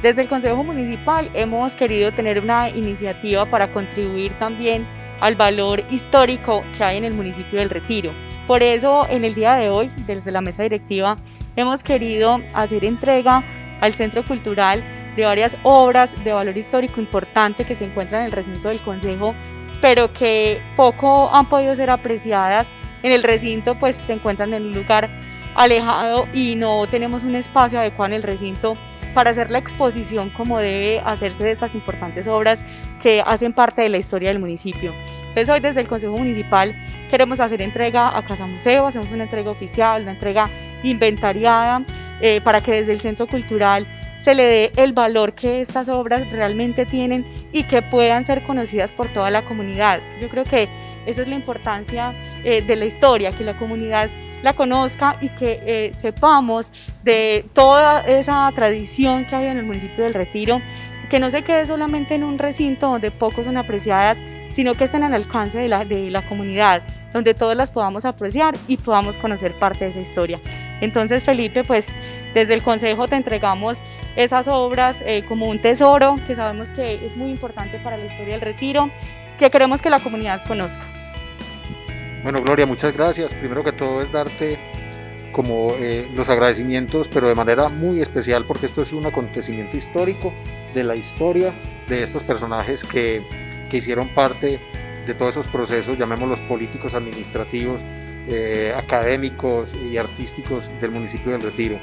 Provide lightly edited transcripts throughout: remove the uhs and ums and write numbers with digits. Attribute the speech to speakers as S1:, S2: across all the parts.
S1: Desde el Consejo Municipal hemos querido tener una iniciativa para contribuir también al valor histórico que hay en el municipio del Retiro. Por eso, en el día de hoy, desde la mesa directiva, hemos querido hacer entrega al Centro Cultural de varias obras de valor histórico importante que se encuentran en el recinto del Consejo, pero que poco han podido ser apreciadas en el recinto, pues se encuentran en un lugar alejado y no tenemos un espacio adecuado en el recinto para hacer la exposición como debe hacerse de estas importantes obras que hacen parte de la historia del municipio. Entonces hoy desde el Consejo Municipal queremos hacer entrega a Casa Museo, hacemos una entrega oficial, una entrega inventariada para que desde el Centro Cultural se le dé el valor que estas obras realmente tienen y que puedan ser conocidas por toda la comunidad. Yo creo que esa es la importancia de la historia, que la comunidad la conozca y que sepamos de toda esa tradición que hay en el municipio del Retiro, que no se quede solamente en un recinto donde pocos son apreciadas, sino que estén al alcance de la comunidad, donde todos las podamos apreciar y podamos conocer parte de esa historia. Entonces, Felipe, pues desde el Consejo te entregamos esas obras como un tesoro que sabemos que es muy importante para la historia del Retiro, que queremos que la comunidad conozca.
S2: Bueno, Gloria, muchas gracias. Primero que todo es darte como los agradecimientos, pero de manera muy especial, porque esto es un acontecimiento histórico de la historia de estos personajes que hicieron parte de todos esos procesos, llamémoslos políticos, administrativos, académicos y artísticos del municipio del Retiro.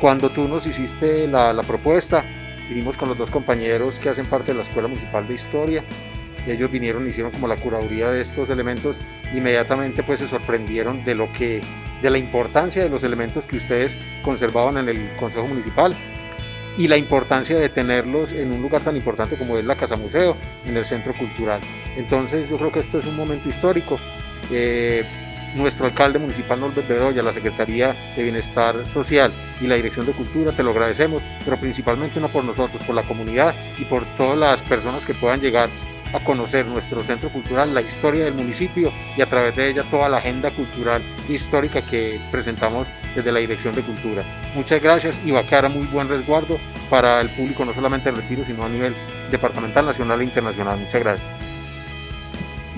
S2: Cuando tú nos hiciste la propuesta, vinimos con los dos compañeros que hacen parte de la Escuela Municipal de Historia. Ellos vinieron y hicieron como la curaduría de estos elementos. Inmediatamente pues se sorprendieron de la importancia de los elementos que ustedes conservaban en el Consejo Municipal y la importancia de tenerlos en un lugar tan importante como es la Casa Museo, en el Centro Cultural. Entonces yo creo que esto es un momento histórico. Nuestro alcalde municipal, Norbert Bedoya, la Secretaría de Bienestar Social y la Dirección de Cultura, te lo agradecemos, pero principalmente no por nosotros, por la comunidad y por todas las personas que puedan llegar a conocer nuestro centro cultural, la historia del municipio y a través de ella toda la agenda cultural e histórica que presentamos desde la Dirección de Cultura. Muchas gracias y va a quedar a muy buen resguardo para el público, no solamente del Retiro, sino a nivel departamental, nacional e internacional. Muchas gracias.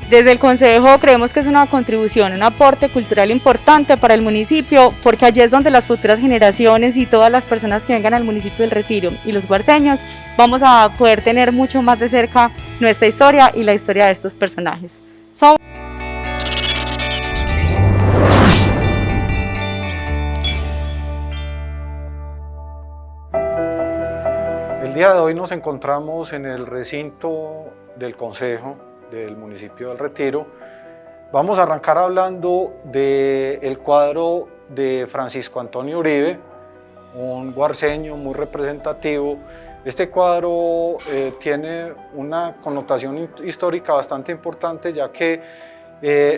S1: Desde el Consejo creemos que es una contribución, un aporte cultural importante para el municipio, porque allí es donde las futuras generaciones y todas las personas que vengan al municipio del Retiro y los guarceños vamos a poder tener mucho más de cerca nuestra historia y la historia de estos personajes.
S3: El día de hoy nos encontramos en el recinto del Consejo del municipio del Retiro. Vamos a arrancar hablando del cuadro de Francisco Antonio Uribe, un guarceño muy representativo. Este cuadro tiene una connotación histórica bastante importante, ya que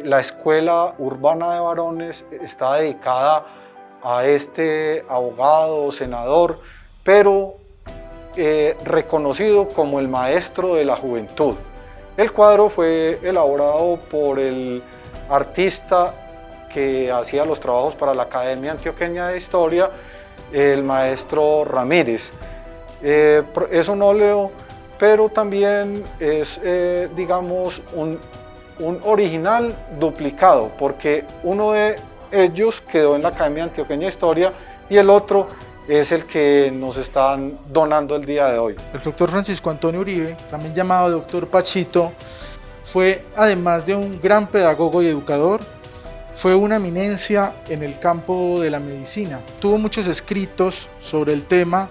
S3: la Escuela Urbana de Varones está dedicada a este abogado, senador, pero reconocido como el maestro de la juventud. El cuadro fue elaborado por el artista que hacía los trabajos para la Academia Antioqueña de Historia, el maestro Ramírez. Es un óleo, pero también es, digamos, un original duplicado, porque uno de ellos quedó en la Academia Antioqueña de Historia y el otro es el que nos están donando el día de hoy.
S4: El doctor Francisco Antonio Uribe, también llamado doctor Pachito, fue, además de un gran pedagogo y educador, fue una eminencia en el campo de la medicina. Tuvo muchos escritos sobre el tema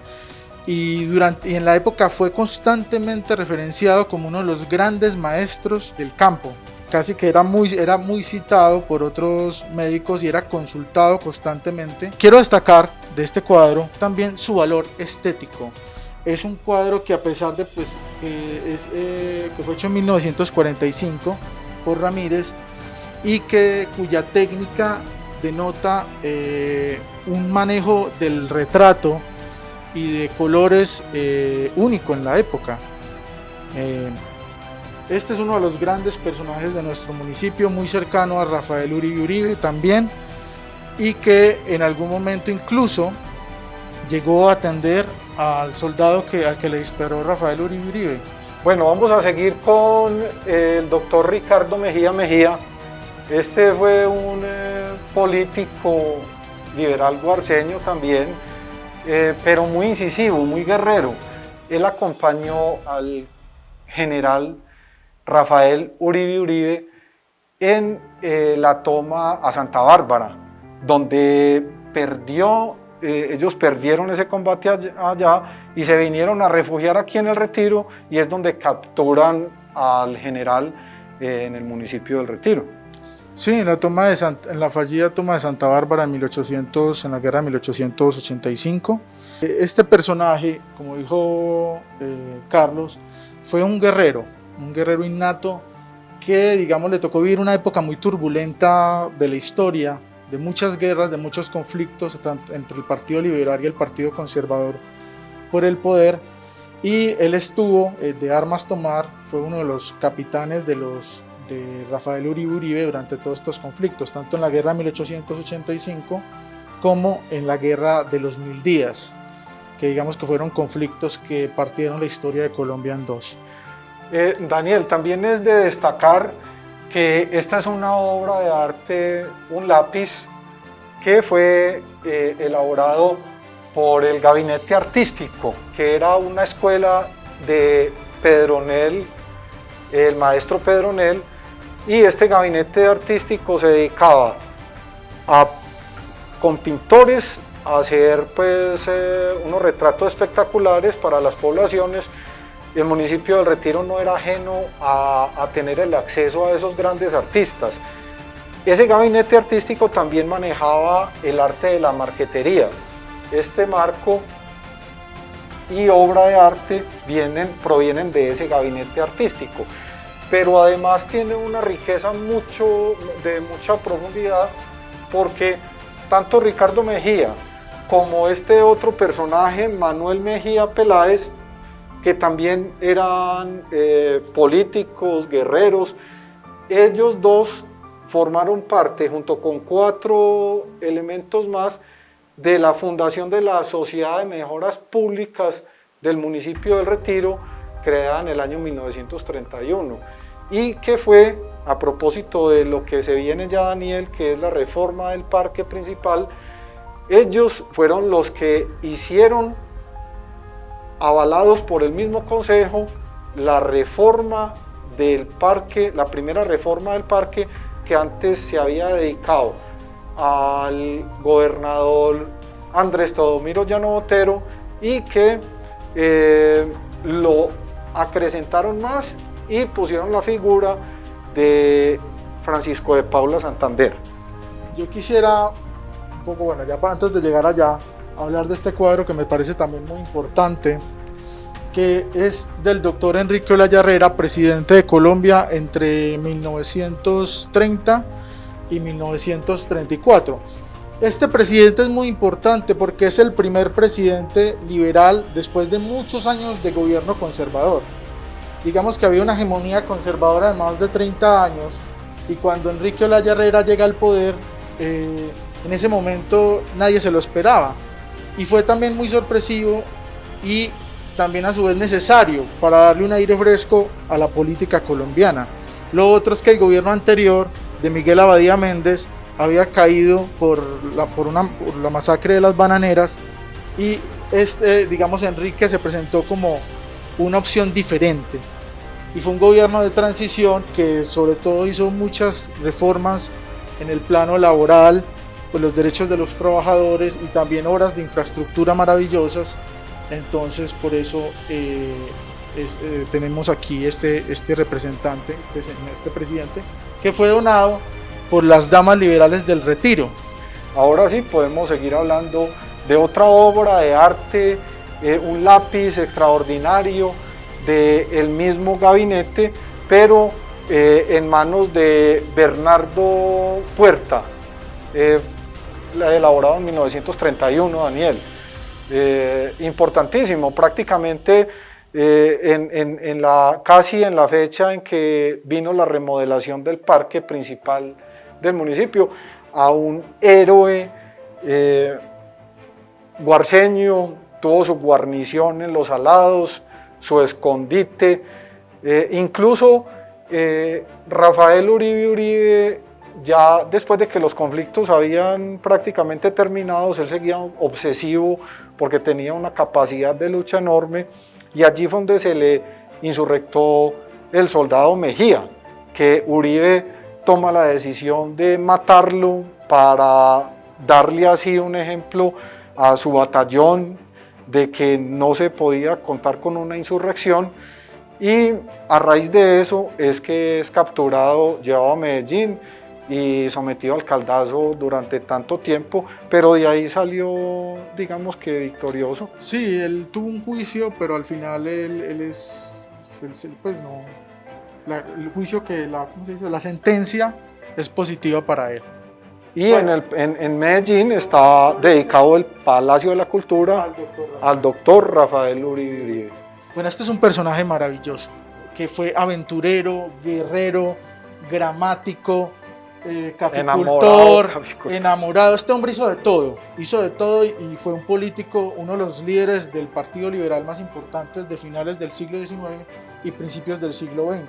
S4: y en la época fue constantemente referenciado como uno de los grandes maestros del campo. Casi que era muy citado por otros médicos y era consultado constantemente. Quiero destacar de este cuadro también su valor estético. Es un cuadro que, a pesar de que fue hecho en 1945 por Ramírez y cuya técnica denota un manejo del retrato y de colores único en la época. Este es uno de los grandes personajes de nuestro municipio, muy cercano a Rafael Uribe Uribe también, y que en algún momento incluso llegó a atender al soldado al que le disparó Rafael Uribe Uribe.
S3: Bueno, vamos a seguir con el doctor Ricardo Mejía Mejía. Este fue un político liberal guarceño también, pero muy incisivo, muy guerrero. Él acompañó al general Rafael Uribe Uribe en la toma a Santa Bárbara, donde ellos perdieron ese combate allá y se vinieron a refugiar aquí en el Retiro, y es donde capturan al general en el municipio del Retiro.
S4: Sí, en la fallida toma de Santa Bárbara en la guerra de 1885. Este personaje, como dijo Carlos, fue un guerrero innato que, digamos, le tocó vivir una época muy turbulenta de la historia, de muchas guerras, de muchos conflictos entre el Partido Liberal y el Partido Conservador por el poder, y él estuvo de armas tomar, fue uno de los capitanes de Rafael Uribe Uribe durante todos estos conflictos, tanto en la guerra de 1885 como en la guerra de los 1000 días, que digamos que fueron conflictos que partieron la historia de Colombia en dos.
S3: Daniel, también es de destacar que esta es una obra de arte, un lápiz que fue elaborado por el Gabinete Artístico, que era una escuela de Pedronel, el maestro Pedronel, y este gabinete artístico se dedicaba con pintores a hacer pues, unos retratos espectaculares para las poblaciones. El municipio del Retiro no era ajeno a tener el acceso a esos grandes artistas. Ese gabinete artístico también manejaba el arte de la marquetería. Este marco y obra de arte provienen de ese gabinete artístico, pero además tiene una riqueza de mucha profundidad, porque tanto Ricardo Mejía como este otro personaje, Manuel Mejía Peláez, que también eran políticos, guerreros, ellos dos formaron parte, junto con 4 elementos más, de la fundación de la Sociedad de Mejoras Públicas del municipio del Retiro, creada en el año 1931, y que fue, a propósito de lo que se viene ya, Daniel, que es la reforma del parque principal, ellos fueron los que hicieron, avalados por el mismo consejo, la reforma del parque, la primera reforma del parque, que antes se había dedicado al gobernador Andrés Teodomiro Llano Botero, y que lo acrecentaron más y pusieron la figura de Francisco de Paula Santander.
S4: Yo quisiera un poco, bueno, ya antes de llegar allá, hablar de este cuadro que me parece también muy importante, que es del doctor Enrique Olaya Herrera, presidente de Colombia entre 1930 y 1934. Este presidente es muy importante porque es el primer presidente liberal después de muchos años de gobierno conservador. Digamos que había una hegemonía conservadora de más de 30 años, y cuando Enrique Olaya Herrera llega al poder, en ese momento nadie se lo esperaba, y fue también muy sorpresivo y también a su vez necesario para darle un aire fresco a la política colombiana. Lo otro es que el gobierno anterior de Miguel Abadía Méndez había caído por la masacre de las bananeras, y digamos, Enrique se presentó como una opción diferente, y fue un gobierno de transición que sobre todo hizo muchas reformas en el plano laboral, pues los derechos de los trabajadores, y también obras de infraestructura maravillosas. Entonces por eso tenemos aquí este representante, este presidente, que fue donado por las Damas Liberales del Retiro.
S3: Ahora sí podemos seguir hablando de otra obra de arte, un lápiz extraordinario del mismo gabinete, pero en manos de Bernardo Puerta, elaborado en 1931, Daniel. Importantísimo, prácticamente casi en la fecha en que vino la remodelación del parque principal del municipio, a un héroe guarceño, tuvo su guarnición en los alados, su escondite, incluso Rafael Uribe, ya después de que los conflictos habían prácticamente terminado, él seguía obsesivo porque tenía una capacidad de lucha enorme, y allí fue donde se le insurrectó el soldado Mejía, que Uribe toma la decisión de matarlo para darle así un ejemplo a su batallón de que no se podía contar con una insurrección, y a raíz de eso es que es capturado, llevado a Medellín y sometido al caldazo durante tanto tiempo, pero de ahí salió, digamos que victorioso.
S4: Sí, él tuvo un juicio, pero al final pues no, el juicio ¿cómo se dice? La sentencia es positiva para él.
S3: Y bueno, en Medellín está dedicado el Palacio de la Cultura al doctor Rafael Uribe.
S4: Bueno, este es un personaje maravilloso, que fue aventurero, guerrero, gramático, caficultor, enamorado. Este hombre hizo de todo y fue un político, uno de los líderes del Partido Liberal más importantes de finales del siglo XIX y principios del siglo XX.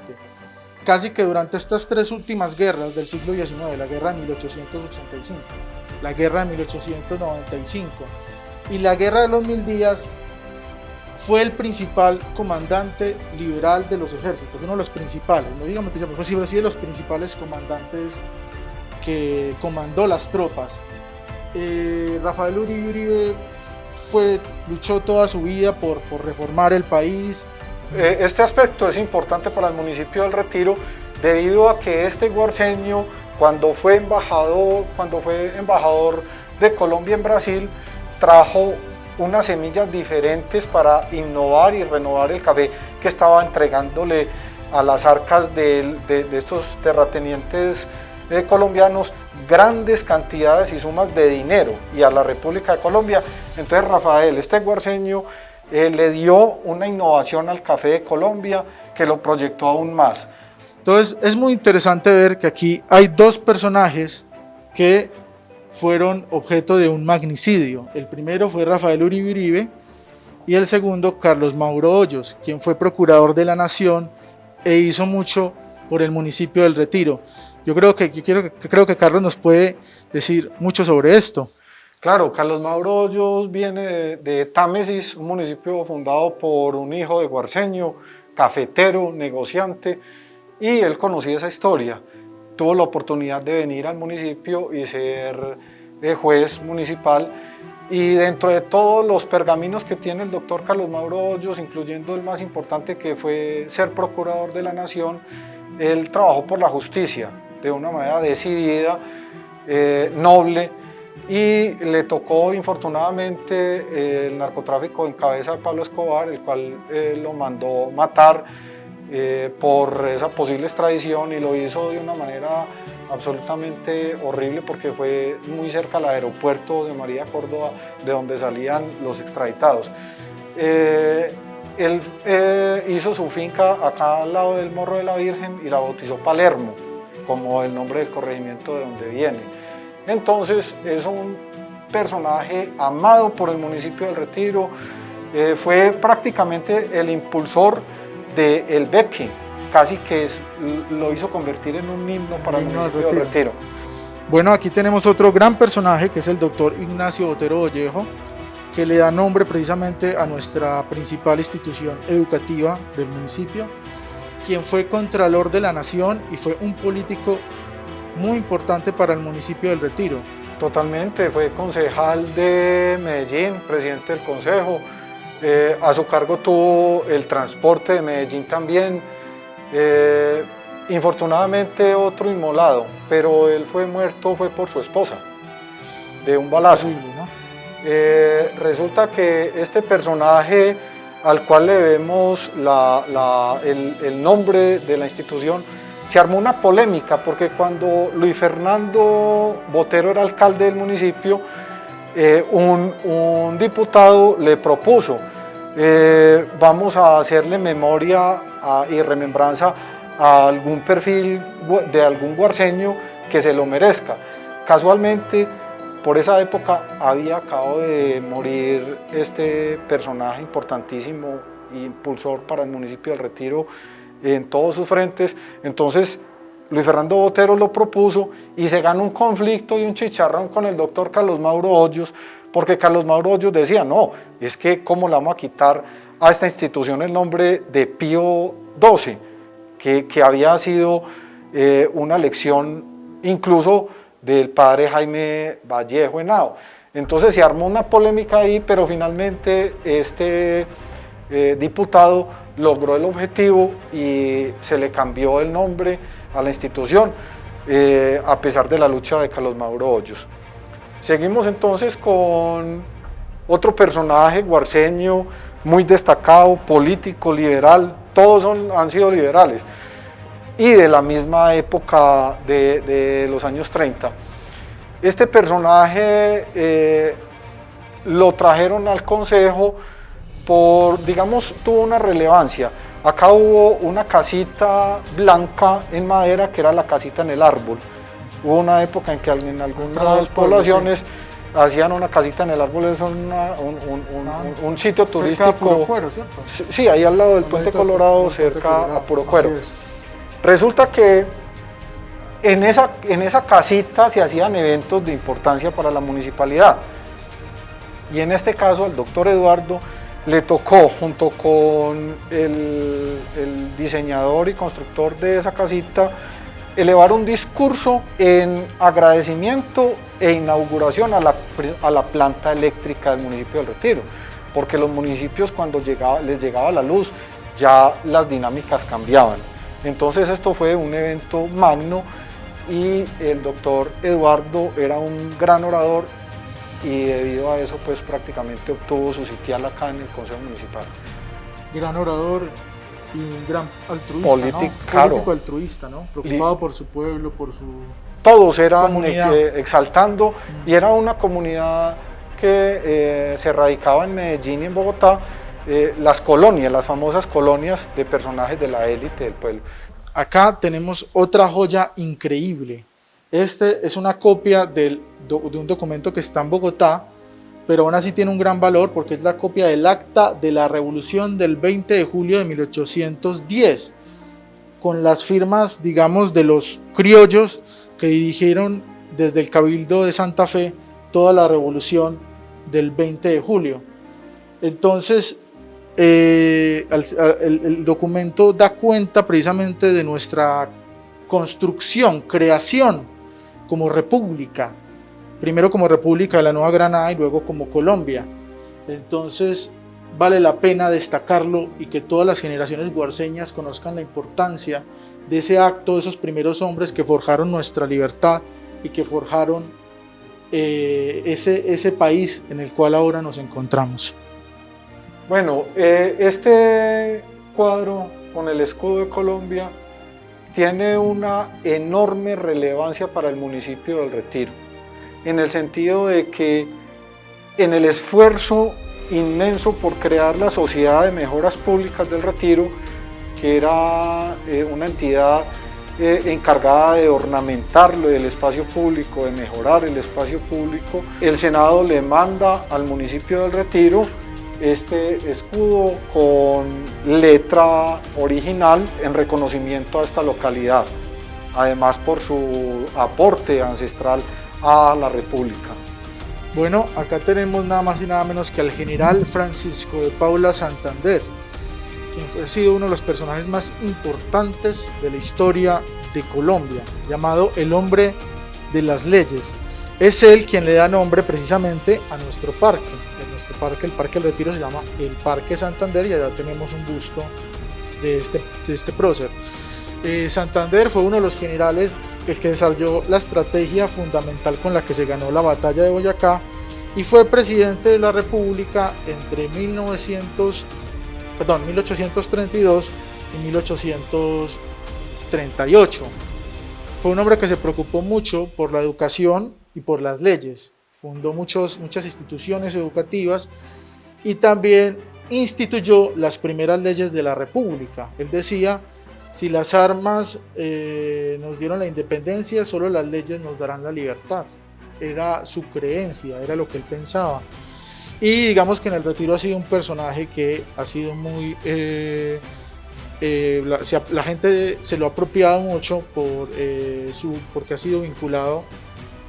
S4: Casi que durante estas tres últimas guerras del siglo XIX, la guerra de 1885, la guerra de 1895 y la guerra de los 1000 días, fue el principal comandante liberal de los ejércitos, uno de los principales, no digamos principal, pero sí de los principales comandantes que comandó las tropas. Rafael Uribe luchó toda su vida por reformar el país.
S3: Este aspecto es importante para el municipio del Retiro, debido a que este guarceño, cuando fue embajador de Colombia en Brasil, trajo unas semillas diferentes para innovar y renovar el café que estaba entregándole a las arcas de estos terratenientes colombianos grandes cantidades y sumas de dinero, y a la República de Colombia. Entonces Rafael, este guarceño, le dio una innovación al café de Colombia que lo proyectó aún más.
S4: Entonces es muy interesante ver que aquí hay dos personajes que fueron objeto de un magnicidio. El primero fue Rafael Uribe y el segundo Carlos Mauro Hoyos, quien fue procurador de la Nación e hizo mucho por el municipio del Retiro. Yo creo que Carlos nos puede decir mucho sobre esto.
S3: Claro, Carlos Mauro Hoyos viene de Támesis, un municipio fundado por un hijo de guarceño, cafetero, negociante, y él conocía esa historia. Tuvo la oportunidad de venir al municipio y ser juez municipal, y dentro de todos los pergaminos que tiene el doctor Carlos Mauro Hoyos, incluyendo el más importante que fue ser procurador de la Nación, él trabajó por la justicia de una manera decidida, noble, y le tocó infortunadamente el narcotráfico en cabeza de Pablo Escobar, el cual lo mandó matar por esa posible extradición, y lo hizo de una manera absolutamente horrible porque fue muy cerca al aeropuerto de María Córdoba, de donde salían los extraditados. Él hizo su finca acá al lado del Morro de la Virgen y la bautizó Palermo, como el nombre del corregimiento de donde viene. Entonces es un personaje amado por el municipio del Retiro, fue prácticamente el impulsor del Becky, casi que lo hizo convertir en un himno para el municipio del Retiro.
S4: Bueno, aquí tenemos otro gran personaje que es el doctor Ignacio Botero Vallejo, que le da nombre precisamente a nuestra principal institución educativa del municipio, quien fue Contralor de la Nación y fue un político muy importante para el municipio del Retiro.
S3: Totalmente, fue concejal de Medellín, presidente del consejo, a su cargo tuvo el transporte de Medellín también, infortunadamente otro inmolado, pero él fue muerto por su esposa, de un balazo. Resulta que este personaje al cual le vemos el nombre de la institución, se armó una polémica porque cuando Luis Fernando Botero era alcalde del municipio, un diputado le propuso, vamos a hacerle memoria y remembranza a algún perfil de algún guarceño que se lo merezca. Casualmente Por esa época había acabado de morir este personaje importantísimo e impulsor para el municipio del Retiro en todos sus frentes. Entonces Luis Fernando Botero lo propuso y se ganó un conflicto y un chicharrón con el doctor Carlos Mauro Hoyos, porque Carlos Mauro Hoyos decía, no, es que cómo le vamos a quitar a esta institución el nombre de Pío XII, que había sido una lección incluso del padre Jaime Vallejo Henao. Entonces se armó una polémica ahí, pero finalmente este diputado logró el objetivo y se le cambió el nombre a la institución, a pesar de la lucha de Carlos Mauro Hoyos. Seguimos entonces con otro personaje guarceño muy destacado, político, liberal, todos han sido liberales, y de la misma época de los años 30. Este personaje lo trajeron al Consejo digamos, tuvo una relevancia. Acá hubo una casita blanca en madera que era la casita en el árbol. Hubo una época en que en algunas poblaciones hacían una casita en el árbol, es un sitio turístico.
S4: Cerca a Puro Cuero, ¿cierto?
S3: Sí, ahí al lado del Puente Colorado, cerca a Puro Cuero. Resulta que en esa casita se hacían eventos de importancia para la municipalidad. Y en este caso al doctor Eduardo le tocó, junto con el diseñador y constructor de esa casita, elevar un discurso en agradecimiento e inauguración a la planta eléctrica del municipio del Retiro, porque los municipios cuando les llegaba la luz ya las dinámicas cambiaban. Entonces esto fue un evento magno y el doctor Eduardo era un gran orador y debido a eso pues prácticamente obtuvo su sitial acá en el Consejo Municipal. Gran
S4: orador y un gran altruista, político altruista, ¿no? Preocupado por su pueblo, por su
S3: todos eran exaltando, y era una comunidad que se radicaba en Medellín y en Bogotá, las colonias, las famosas colonias de personajes de la élite del pueblo.
S4: Acá tenemos otra joya increíble. Este es una copia de un documento que está en Bogotá, pero aún así tiene un gran valor porque es la copia del acta de la revolución del 20 de julio de 1810, con las firmas, digamos, de los criollos que dirigieron desde el Cabildo de Santa Fe toda la revolución del 20 de julio. Entonces, el documento da cuenta precisamente de nuestra construcción, creación como república, primero como República de la Nueva Granada y luego como Colombia. Entonces vale la pena destacarlo y que todas las generaciones guarceñas conozcan la importancia de ese acto, de esos primeros hombres que forjaron nuestra libertad y que forjaron ese país en el cual ahora nos encontramos.
S3: Bueno, este cuadro con el escudo de Colombia tiene una enorme relevancia para el municipio del Retiro, en el sentido de que en el esfuerzo inmenso por crear la Sociedad de Mejoras Públicas del Retiro, que era una entidad encargada de ornamentar el espacio público, de mejorar el espacio público, el Senado le manda al municipio del Retiro este escudo con letra original en reconocimiento a esta localidad, además por su aporte ancestral a la República.
S4: Bueno, acá tenemos nada más y nada menos que al general Francisco de Paula Santander, quien ha sido uno de los personajes más importantes de la historia de Colombia, llamado el hombre de las leyes. Es él quien le da nombre precisamente a nuestro parque. El Parque del Retiro se llama el Parque Santander y allá tenemos un busto de este prócer. Santander fue uno de los generales el que desarrolló la estrategia fundamental con la que se ganó la batalla de Boyacá y fue presidente de la República entre 1832 y 1838. Fue un hombre que se preocupó mucho por la educación y por las leyes. Fundó muchas instituciones educativas y también instituyó las primeras leyes de la República. Él decía, si las armas nos dieron la independencia, solo las leyes nos darán la libertad. era su creencia, era lo que él pensaba. Y digamos que en el Retiro ha sido un personaje que ha sido muy... la gente se lo ha apropiado mucho porque ha sido vinculado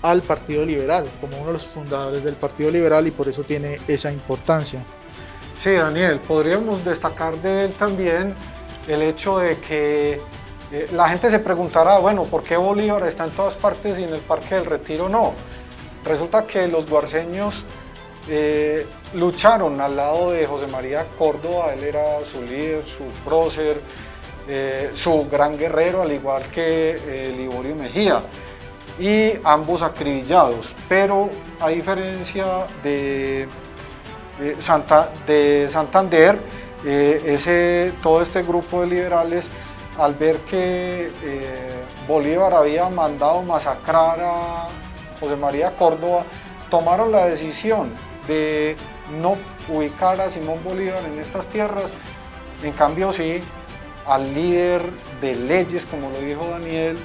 S4: al Partido Liberal, como uno de los fundadores del Partido Liberal, y por eso tiene esa importancia.
S3: Sí, Daniel, podríamos destacar de él también el hecho de que la gente se preguntará, bueno, ¿por qué Bolívar está en todas partes y en el Parque del Retiro no? Resulta que los guarceños lucharon al lado de José María Córdoba, él era su líder, su prócer, su gran guerrero, al igual que Liborio Mejía, y ambos acribillados, pero a diferencia de Santander, todo este grupo de liberales, al ver que Bolívar había mandado masacrar a José María Córdoba, tomaron la decisión de no ubicar a Simón Bolívar en estas tierras, en cambio sí al líder de leyes, como lo dijo Daniel,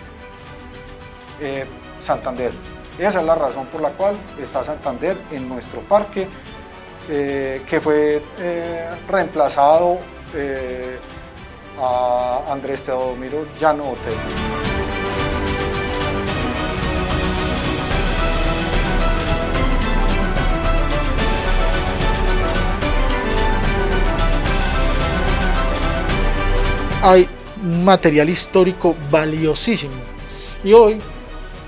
S3: Santander. Esa es la razón por la cual está Santander en nuestro parque, que fue reemplazado a Andrés Teodomiro Llano Otero.
S4: Hay un material histórico valiosísimo y hoy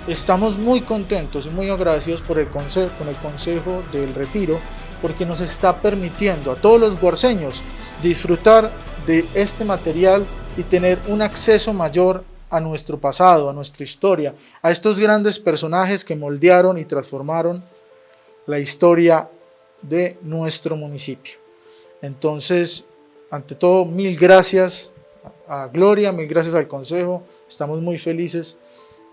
S4: estamos muy contentos y muy agradecidos con el Consejo del Retiro, porque nos está permitiendo a todos los guarceños disfrutar de este material y tener un acceso mayor a nuestro pasado, a nuestra historia, a estos grandes personajes que moldearon y transformaron la historia de nuestro municipio. Entonces, ante todo, mil gracias a Gloria, mil gracias al Consejo, estamos muy felices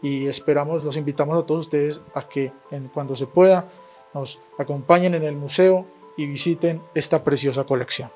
S4: y los invitamos a todos ustedes a que cuando se pueda nos acompañen en el museo y visiten esta preciosa colección.